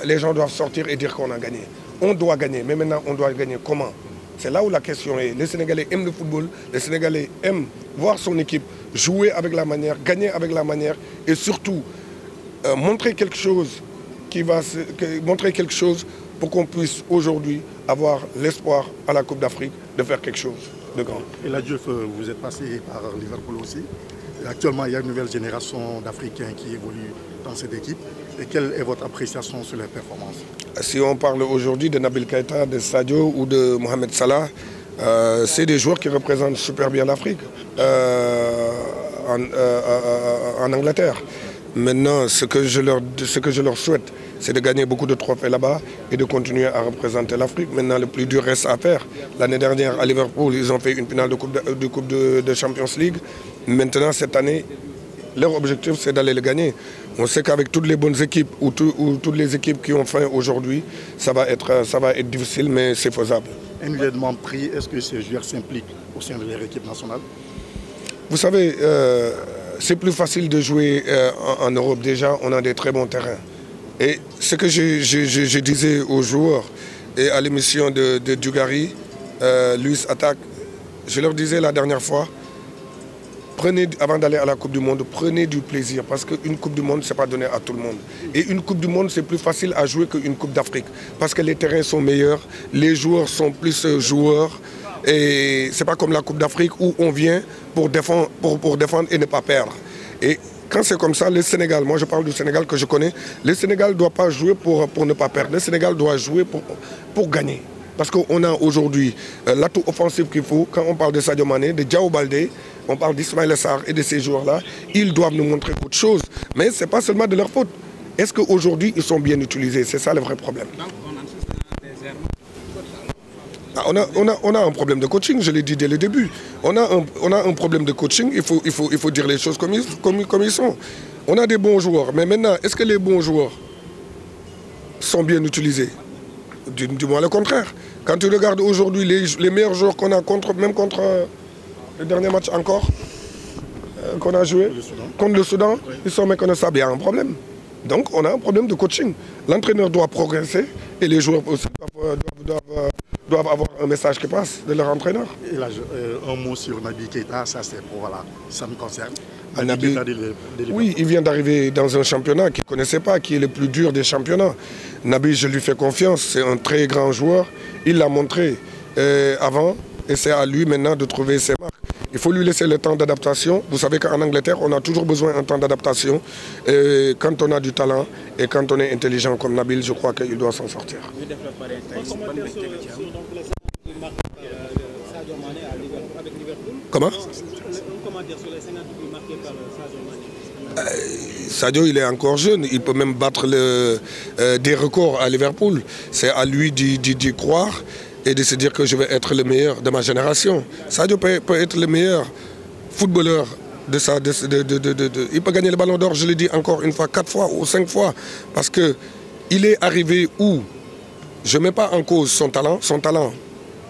les gens doivent sortir et dire qu'on a gagné. On doit gagner, mais maintenant on doit gagner comment? C'est là où la question est. Les Sénégalais aiment le football, les Sénégalais aiment voir son équipe jouer avec la manière, gagner avec la manière et surtout montrer quelque chose pour qu'on puisse aujourd'hui avoir l'espoir à la Coupe d'Afrique de faire quelque chose de grand. Et la Diouf, vous êtes passé par Liverpool aussi. Actuellement, il y a une nouvelle génération d'Africains qui évoluent dans cette équipe. Et quelle est votre appréciation sur les performances? Si on parle aujourd'hui de Nabil Keita, de Sadio ou de Mohamed Salah, c'est des joueurs qui représentent super bien l'Afrique en Angleterre. Maintenant, ce que je leur souhaite, c'est de gagner beaucoup de trophées là-bas et de continuer à représenter l'Afrique. Maintenant, le plus dur reste à faire. L'année dernière, à Liverpool, ils ont fait une finale de Coupe de Champions League. Maintenant, cette année, leur objectif, c'est d'aller le gagner. On sait qu'avec toutes les bonnes équipes ou toutes les équipes qui ont faim aujourd'hui, ça va être difficile, mais c'est faisable. Individuellement pris, est-ce que ces joueurs s'impliquent au sein de leur équipe nationale? Vous savez, c'est plus facile de jouer en Europe. Déjà, on a des très bons terrains. Et ce que je disais aux joueurs et à l'émission de Dugarry, Luis Attaque, je leur disais la dernière fois, avant d'aller à la Coupe du Monde, prenez du plaisir parce qu'une Coupe du Monde, ce n'est pas donné à tout le monde. Et une Coupe du Monde, c'est plus facile à jouer qu'une Coupe d'Afrique parce que les terrains sont meilleurs, les joueurs sont plus joueurs. Et ce n'est pas comme la Coupe d'Afrique où on vient pour défendre et ne pas perdre. Et quand c'est comme ça, le Sénégal, moi je parle du Sénégal que je connais, le Sénégal ne doit pas jouer pour ne pas perdre. Le Sénégal doit jouer pour gagner. Parce qu'on a aujourd'hui l'atout offensif qu'il faut. Quand on parle de Sadio Mané, de Diao Baldé, on parle d'Ismaïla Sarr et de ces joueurs-là, ils doivent nous montrer autre chose. Mais ce n'est pas seulement de leur faute. Est-ce qu'aujourd'hui, ils sont bien utilisés? C'est ça le vrai problème. On a un problème de coaching, je l'ai dit dès le début. On a un problème de coaching, il faut dire les choses comme ils sont. On a des bons joueurs, mais maintenant, est-ce que les bons joueurs sont bien utilisés? Du moins le contraire. Quand tu regardes aujourd'hui les meilleurs joueurs qu'on a même contre le dernier match encore qu'on a joué, contre le Soudan, oui. Ils sont méconnaissables, il y a un problème. Donc on a un problème de coaching. L'entraîneur doit progresser et les joueurs aussi doivent avoir un message qui passe de leur entraîneur. Et là, un mot sur Naby Keita, ça c'est pour voilà, ça me concerne. Oui, il vient d'arriver dans un championnat qu'il ne connaissait pas, qui est le plus dur des championnats. Naby, je lui fais confiance, c'est un très grand joueur. Il l'a montré avant et c'est à lui maintenant de trouver ses marques. Il faut lui laisser le temps d'adaptation. Vous savez qu'en Angleterre, on a toujours besoin d'un temps d'adaptation. Quand on a du talent et quand on est intelligent comme Nabil, je crois qu'il doit s'en sortir. Comment? Sadio, il est encore jeune, il peut même battre des records à Liverpool. C'est à lui d'y croire et de se dire que je vais être le meilleur de ma génération. Sadio peut être le meilleur footballeur il peut gagner le ballon d'or, je l'ai dit encore une fois, 4 fois ou 5 fois. Parce qu'il est arrivé où je ne mets pas en cause son talent.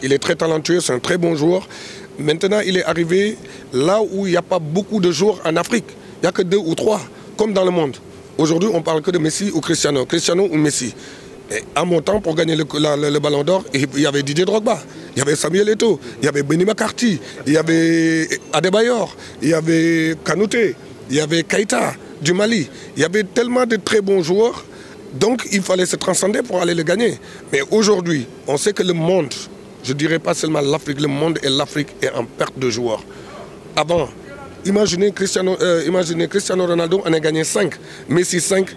Il est très talentueux, c'est un très bon joueur. Maintenant, il est arrivé là où il n'y a pas beaucoup de joueurs en Afrique. Il n'y a que 2 ou 3, comme dans le monde. Aujourd'hui, on ne parle que de Messi ou Cristiano. Cristiano ou Messi. Et à mon temps, pour gagner le ballon d'or, il y avait Didier Drogba, il y avait Samuel Eto'o, il y avait Benny McCarthy, il y avait Adebayor, il y avait Kanouté, il y avait Keita du Mali. Il y avait tellement de très bons joueurs, donc il fallait se transcender pour aller le gagner. Mais aujourd'hui, on sait que le monde, je ne dirais pas seulement l'Afrique, le monde et l'Afrique est en perte de joueurs. Avant, imaginez Cristiano Ronaldo en a gagné 5, Messi 5,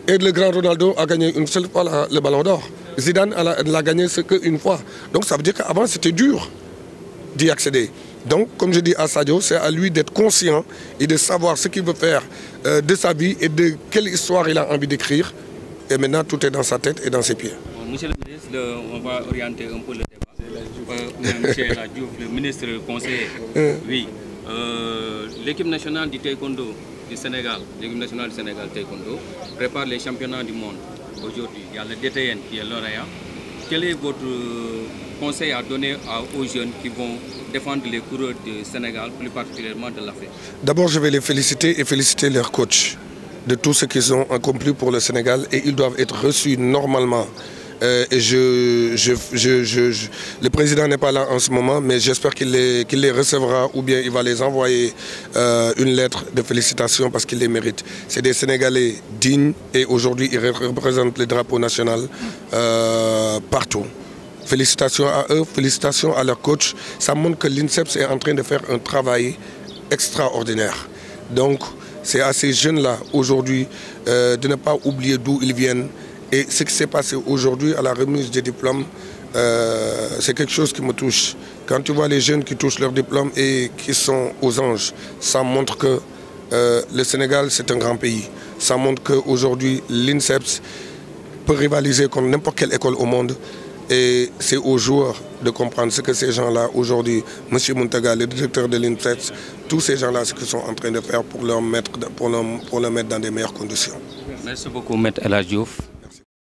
et le grand Ronaldo a gagné une seule fois le ballon d'or. Zidane l'a gagné qu'une fois. Donc ça veut dire qu'avant c'était dur d'y accéder. Donc comme je dis à Sadio, c'est à lui d'être conscient et de savoir ce qu'il veut faire de sa vie et de quelle histoire il a envie d'écrire. Et maintenant tout est dans sa tête et dans ses pieds. Monsieur le ministre, on va orienter un peu le débat. Monsieur la Diouf, le ministre conseiller. Oui. L'équipe nationale du taekwondo du Sénégal, l'équipe nationale du Sénégal taekwondo, prépare les championnats du monde. Aujourd'hui, il y a le DTN qui est lauréat. Quel est votre conseil à donner aux jeunes qui vont défendre les coureurs du Sénégal, plus particulièrement de l'Afrique? D'abord, je vais les féliciter et féliciter leur coach. de tout ce qu'ils ont accompli pour le Sénégal et ils doivent être reçus normalement. Et le président n'est pas là en ce moment, mais j'espère qu'il les recevra ou bien il va les envoyer une lettre de félicitations parce qu'ils les méritent. C'est des Sénégalais dignes et aujourd'hui ils représentent le drapeau national partout. Félicitations à eux, félicitations à leur coach. Ça montre que l'INSEPS est en train de faire un travail extraordinaire. Donc c'est à ces jeunes-là aujourd'hui de ne pas oublier d'où ils viennent. Et ce qui s'est passé aujourd'hui à la remise des diplômes, c'est quelque chose qui me touche. Quand tu vois les jeunes qui touchent leur diplôme et qui sont aux anges, ça montre que le Sénégal, c'est un grand pays. Ça montre qu'aujourd'hui, l'INSEPS peut rivaliser contre n'importe quelle école au monde. Et c'est aux joueurs de comprendre ce que ces gens-là, aujourd'hui, M. Muntaga, le directeur de l'INSEPS, tous ces gens-là, ce qu'ils sont en train de faire pour leur mettre dans des meilleures conditions. Merci beaucoup, M. El Hadji Diouf.